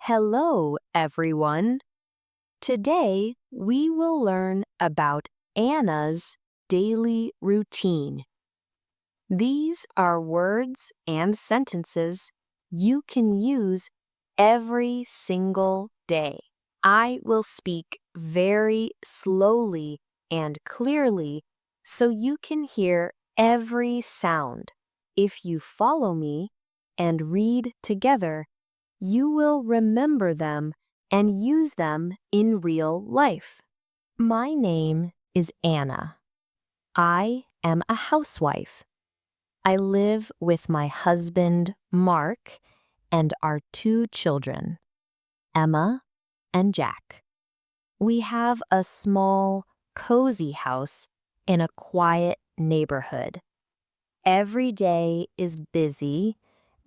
Hello, everyone. Today, we will learn about Anna's daily routine. These are words and sentences you can use every single day. I will speak very slowly and clearly so you can hear every sound. If you follow me and read together, you will remember them and use them in real life. My name is Anna. I am a housewife. I live with my husband, Mark, and our two children, Emma and Jack. We have a small, cozy house in a quiet neighborhood. Every day is busy,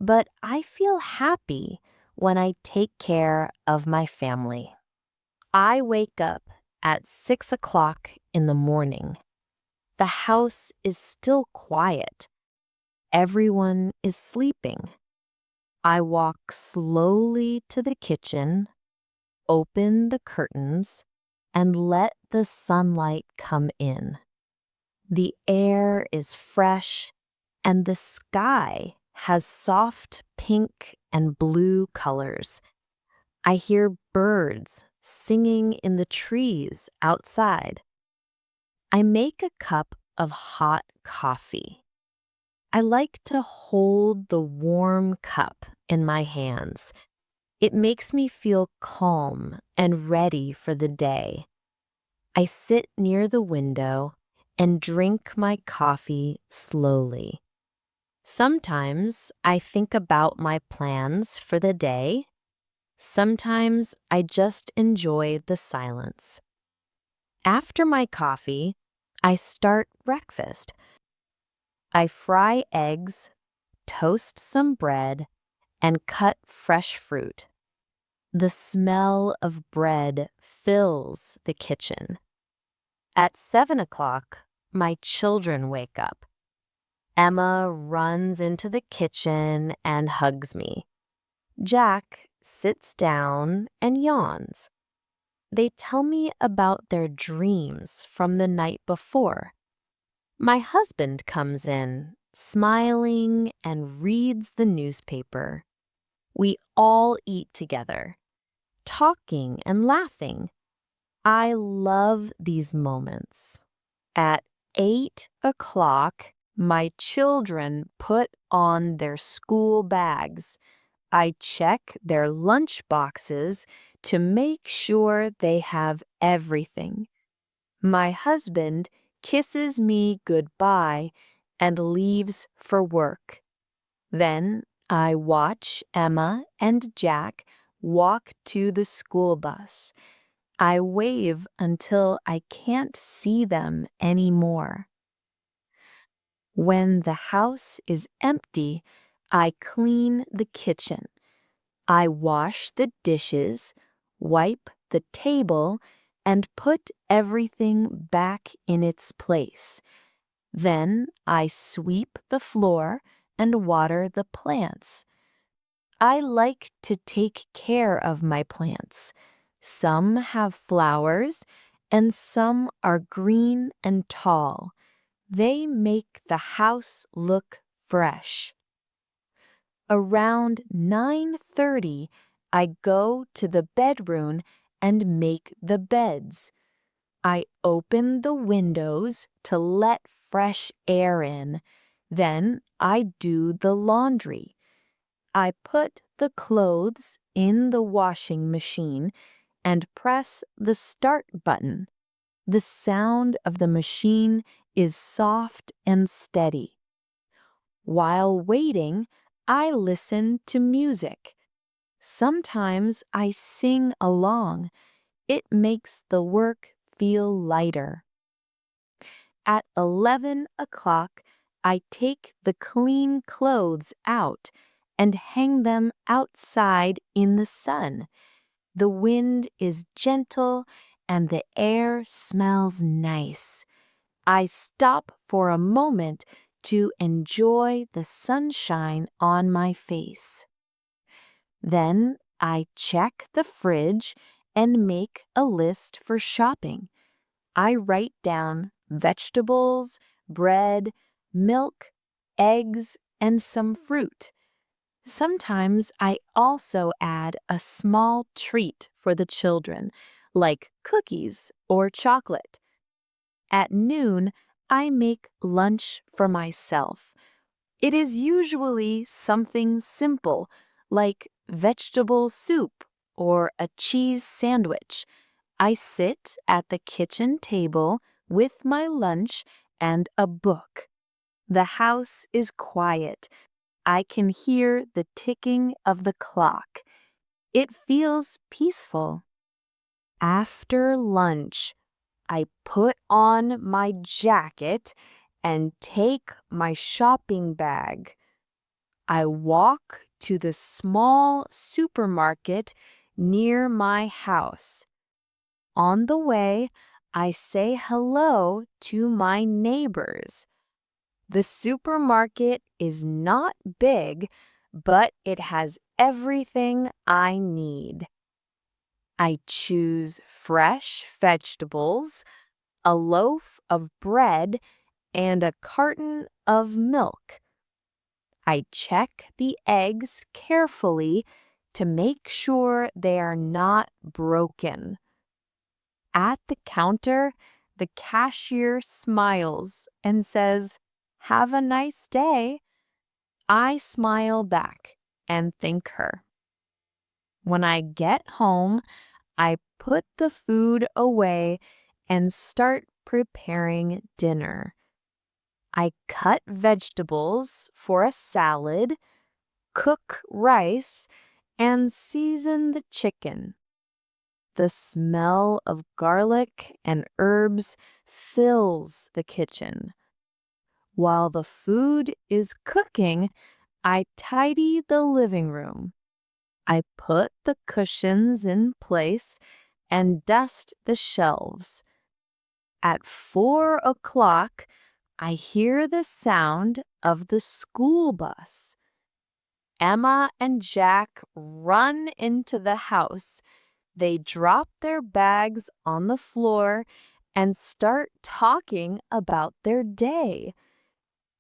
but I feel happy when I take care of my family. I wake up at 6 o'clock in the morning. The house is still quiet. Everyone is sleeping. I walk slowly to the kitchen, open the curtains, and let the sunlight come in. The air is fresh, and the sky has soft pink and blue colors. I hear birds singing in the trees outside. I make a cup of hot coffee. I like to hold the warm cup in my hands. It makes me feel calm and ready for the day. I sit near the window and drink my coffee slowly. Sometimes I think about my plans for the day. Sometimes I just enjoy the silence. After my coffee, I start breakfast. I fry eggs, toast some bread, and cut fresh fruit. The smell of bread fills the kitchen. At 7 o'clock, my children wake up. Emma runs into the kitchen and hugs me. Jack sits down and yawns. They tell me about their dreams from the night before. My husband comes in, smiling, and reads the newspaper. We all eat together, talking and laughing. I love these moments. At 8 o'clock, my children put on their school bags. I check their lunch boxes to make sure they have everything. My husband kisses me goodbye and leaves for work. Then I watch Emma and Jack walk to the school bus. I wave until I can't see them anymore. When the house is empty, I clean the kitchen. I wash the dishes, wipe the table, and put everything back in its place. Then I sweep the floor and water the plants. I like to take care of my plants. Some have flowers, and some are green and tall. They make the house look fresh. Around 9:30, I go to the bedroom and make the beds. I open the windows to let fresh air in. Then I do the laundry. I put the clothes in the washing machine and press the start button. The sound of the machine is soft and steady. While waiting, I listen to music. Sometimes I sing along. It makes the work feel lighter. At 11 o'clock, I take the clean clothes out and hang them outside in the sun. The wind is gentle and the air smells nice. I stop for a moment to enjoy the sunshine on my face. Then I check the fridge and make a list for shopping. I write down vegetables, bread, milk, eggs, and some fruit. Sometimes I also add a small treat for the children, like cookies or chocolate. At noon, I make lunch for myself. It is usually something simple, like vegetable soup or a cheese sandwich. I sit at the kitchen table with my lunch and a book. The house is quiet. I can hear the ticking of the clock. It feels peaceful. After lunch, I put on my jacket and take my shopping bag. I walk to the small supermarket near my house. On the way, I say hello to my neighbors. The supermarket is not big, but it has everything I need. I choose fresh vegetables, a loaf of bread, and a carton of milk. I check the eggs carefully to make sure they are not broken. At the counter, the cashier smiles and says, "Have a nice day." I smile back and thank her. When I get home, I put the food away and start preparing dinner. I cut vegetables for a salad, cook rice, and season the chicken. The smell of garlic and herbs fills the kitchen. While the food is cooking, I tidy the living room. I put the cushions in place and dust the shelves. At 4 o'clock, I hear the sound of the school bus. Emma and Jack run into the house. They drop their bags on the floor and start talking about their day.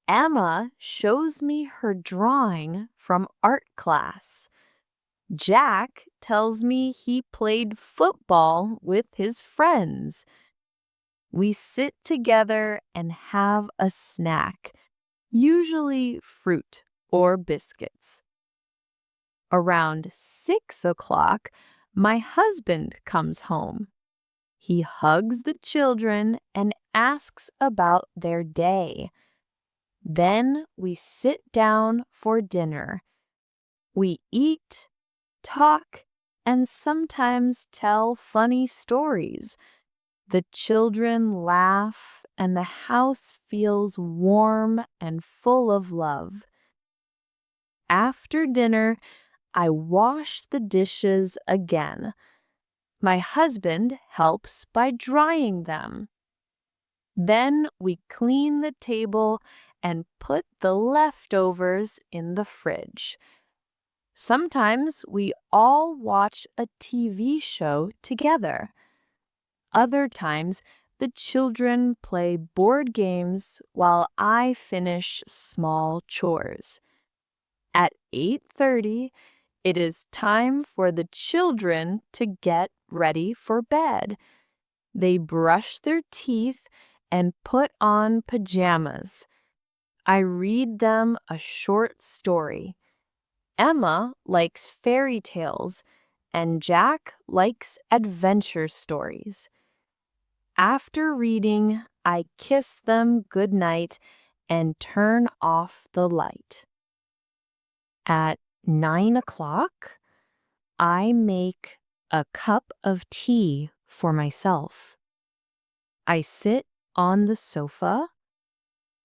Emma shows me her drawing from art class. Jack tells me he played football with his friends. We sit together and have a snack, usually fruit or biscuits. Around 6 o'clock, my husband comes home. He hugs the children and asks about their day. Then we sit down for dinner. We eat, talk, and sometimes tell funny stories. The children laugh and the house feels warm and full of love. After dinner, I wash the dishes again. My husband helps by drying them. Then we clean the table and put the leftovers in the fridge. Sometimes we all watch a TV show together. Other times, the children play board games while I finish small chores. At 8:30, it is time for the children to get ready for bed. They brush their teeth and put on pajamas. I read them a short story. Emma likes fairy tales, and Jack likes adventure stories. After reading, I kiss them goodnight and turn off the light. At 9 o'clock, I make a cup of tea for myself. I sit on the sofa,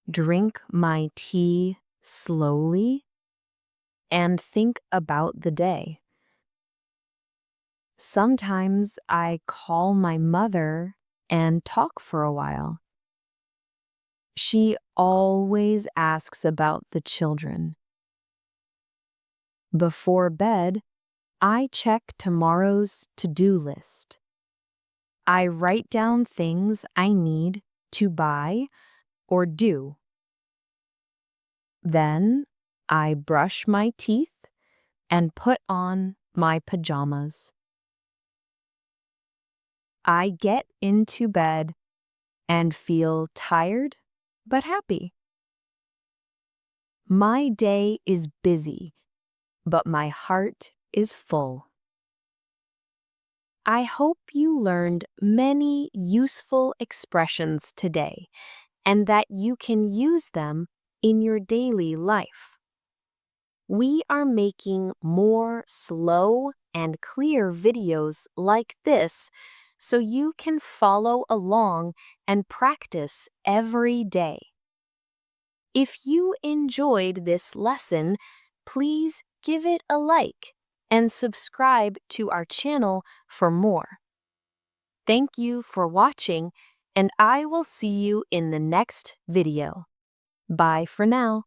drink my tea slowly, and think about the day. Sometimes I call my mother and talk for a while. She always asks about the children. Before bed, I check tomorrow's to-do list. I write down things I need to buy or do. Then I brush my teeth and put on my pajamas. I get into bed and feel tired but happy. My day is busy, but my heart is full. I hope you learned many useful expressions today and that you can use them in your daily life. We are making more slow and clear videos like this so you can follow along and practice every day. If you enjoyed this lesson, please give it a like and subscribe to our channel for more. Thank you for watching, and I will see you in the next video. Bye for now.